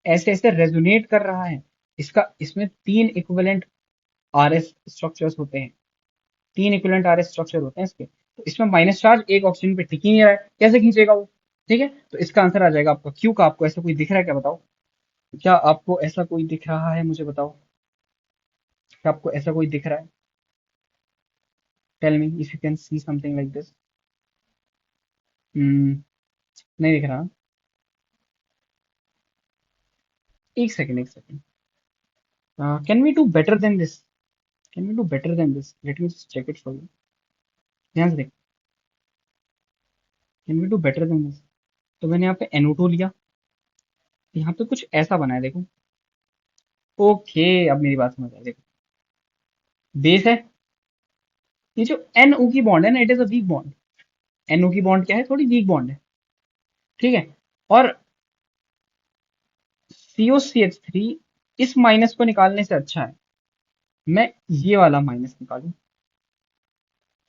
ऐसे ऐसे रेजोनेट कर रहा है। इसका इसमें तीन इक्विवेलेंट RS स्ट्रक्चर्स होते हैं, तीन इक्विवेलेंट RS स्ट्रक्चर होते हैं इसके। तो इसमें माइनस चार्ज एक ऑक्सीजन पे टिक ही नहीं रहा है, कैसे खींचेगा वो? ठीक है, तो इसका आंसर आ जाएगा आपका क्यू का। आपको ऐसा कोई दिख रहा है क्या, बताओ? क्या आपको ऐसा कोई दिख रहा है, मुझे बताओ, क्या आपको ऐसा कोई दिख रहा है? Tell me if you can see something like this. नहीं दिख रहा? एक सेकंड, एक second. Can we do better than this? Can we do better than this? Let me just check it for you. ध्यान से देख, can we do better than this? तो मैंने यहाँ पे NO2 लिया, यहाँ पे कुछ ऐसा बना है, देखो। ओके, अब मेरी बात समझ आई, देखो। बेस है, ये जो NO की बॉन्ड है ना, it is a weak bond. NO की बॉन्ड क्या है, थोड़ी वीक बॉन्ड है, ठीक है। और COCH3, इस माइनस को निकालने से अच्छा है मैं ये वाला माइनस निकालूं,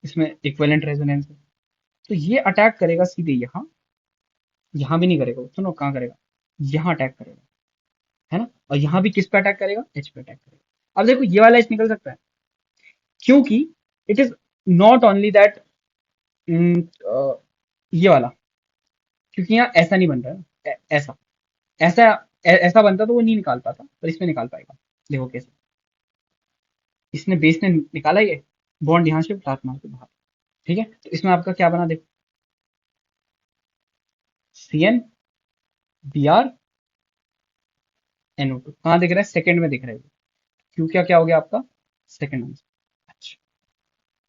इसमें इक्विवेलेंट रेजोनेंस है। तो ये अटैक करेगा सीधे यहाँ, यहाँ भी नहीं करेगा, सुनो कहाँ करेगा, यहाँ अटैक करेगा, है ना। और यहाँ भी किस पे अटैक करेगा, H पे अटैक करेगा। अब देखो ये वाला H निकल सकता है, क्योंकि it is not only that, ये वाला, क्योंकि यहाँ ऐसा नहीं बन रहा है ना, ऐसा ऐसा ऐसा बनता तो वो नहीं निकाल पाता, पर इसमें निकाल पाएगा। देखो कैसे, इसने बेस ने निकाला ये बॉन्ड यहाँ से लात मार के बाहर, ठीक है। तो इसमें आपका क्या बना, देखो, CnBr NO2 कहाँ दिख रहा है, सेकंड में दिख रहा है। क्यों, क्या क्या हो गया आपका सेकंड आंसर। अच्छा,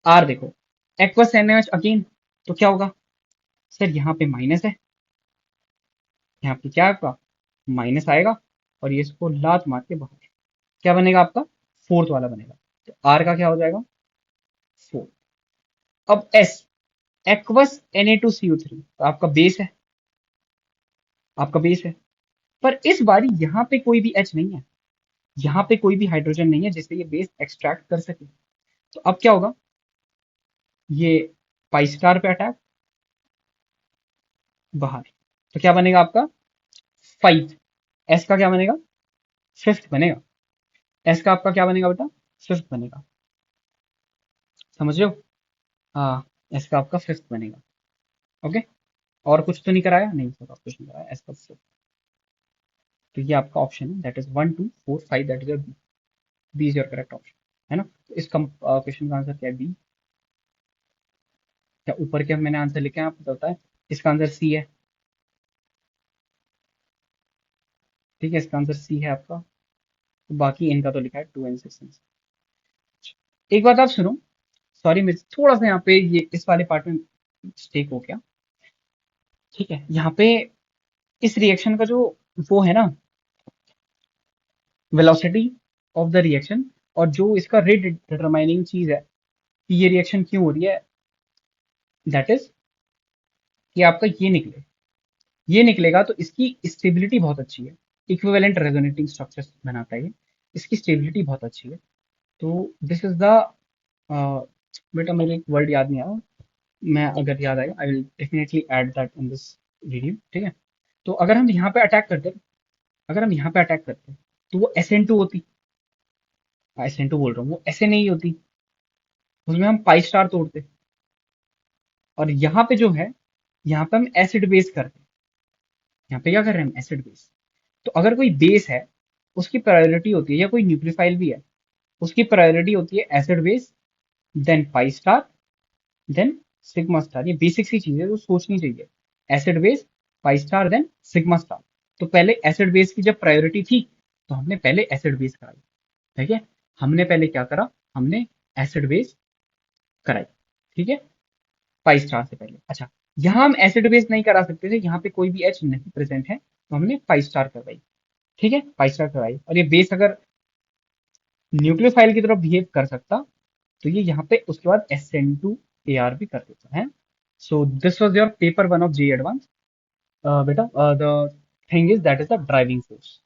आर देखो, एक्वस NaOH अगेन, तो क्या होगा सर, यहाँ पे माइनस है, यहाँ पे क्या आपका माइनस आएगा, और ये इसको लात मार के बाहर, क्या बनेगा आपका, फोर्थ वाला बनेगा। तो आर का क्या हो जाएगा, फोर्थ। अब एस, एक्वस Na2CO3, तो आपका बेस है, आपका बेस है। पर इस बारी यहाँ पे कोई भी H नहीं है, यहाँ पे कोई भी हाइड्रोजन नहीं है जिससे ये बेस एक्सट्रैक्ट कर सके। तो अब क्या होगा, ये पाई स्टार पे अटैक, बाहर, तो क्या बनेगा आपका 5। एस का क्या बनेगा, फिफ्थ बनेगा। एस का आपका क्या बनेगा बेटा, फिफ्थ बनेगा, समझ रहे हो? हाँ, एस का आपका फिफ्थ बनेगा। ओके, और कुछ तो नहीं कराया, नहीं सर और कुछ नहीं कराया, एस का फिफ्थ। तो ये आपका ऑप्शन है, that is 1 2 4 5, that is your B is your correct option, है ना। तो इस क्वेश्चन का आंसर क्या है, बी। क्या ऊपर के मैंने आंसर लिखे हैं, आपको पता है? इसका आंसर सी है, ठीक है, इसका आंसर सी है आपका। तो बाकी इनका तो लिखा है 2 and 6। एक बात आप सुनो, सॉरी मैं थोड़ा सा यहाँ पे ये इस वाले पार्ट में मिस्टेक हो गया, ठीक है। यहाँ पे इस रिएक्शन का जो वो है ना, वेलोसिटी ऑफ द रिएक्शन, और जो इसका रेट डिटरमाइनिंग चीज है कि ये रिएक्शन क्यों हो रही है, दैट इज कि आपका ये निकले, ये निकलेगा तो इसकी स्टेबिलिटी बहुत अच्छी है, इक्विवेलेंट रेजोनेटिंग स्ट्रक्चर बनाता है ये, इसकी स्टेबिलिटी बहुत अच्छी है। तो दिस इज द, बेटा मेरे एक वर्ड याद नहीं आ रहा, मैं अगर याद आएगा I will definitely add that in this video, ठीक है। तो अगर हम यहाँ पे अटैक करते, अगर हम यहाँ पे अटैक करते तो वो SN2 होती, SN2 बोल रहा हूँ, वो ऐसे नहीं होती, उसमें हम पाई स्टार तोड़ते। और यहाँ पे जो है, यहाँ पे हम एसिड बेस करते हैं, यहाँ पे क्या कर रहे हैं हम, एसिड बेस। तो अगर कोई बेस है, उसकी प्रायोरिटी होती है, या कोई न्यूक्लियोफाइल भी है, उसकी प्रायोरिटी होती है acid base, then pi star, then sigma star. ये बेसिक सी चीज है जो सोचनी चाहिए, acid base, pi star, then sigma star. तो पहले एसिड बेस की जब प्रायोरिटी थी, तो हमने पहले एसिड बेस कराई, ठीक है। हमने पहले क्या करा, हमने एसिड बेस कराई, ठीक है, पाई स्टार से पहले। अच्छा, यहाँ हम एसिड बेस नहीं करा सकते थे, यहाँ पे कोई भी एच नहीं प्रेजेंट है, तो हमने पाई स्टार करवाई, ठीक है, पाई स्टार करवाई। और ये बेस अगर न्यूक्लियोफाइल की तरफ बिहेव कर सकता, तो ये यहाँ पे उसके बाद SN2AR भी कर देता है। So this was your paper 1 of JEE Advanced. बेटा the thing is that is the driving force,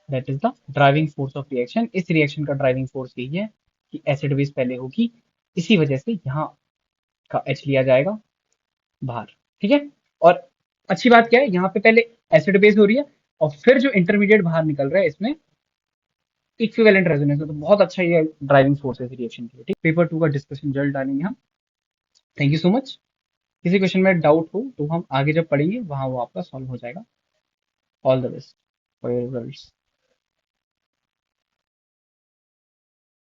that is the driving force of reaction. इस रिएक्शन का ड्राइविंग फोर्स यही है कि एसिड बेस पहले होगी, इसी वजह से यहाँ का H लिया जाएगा बाहर। ठीक है। और अच्छी बात क्या है, यहाँ पे पहले एसिड बेस हो रही है और फिर जो इंटरमीडिएट बाहर निकल रहा है इसमें इक्विवेलेंट रेजोनेंस है, तो बहुत अच्छा ये ड्राइविंग फोर्स है रिएक्शन के लिए। ठीक, पेपर 2 का डिस्कशन जल्द डालेंगे हम। Thank you so much. किसी क्वेश्चन में डाउट हो तो हम आगे जब पढ़ेंगे वहां वो आपका सॉल्व हो जाएगा। All the best for your results.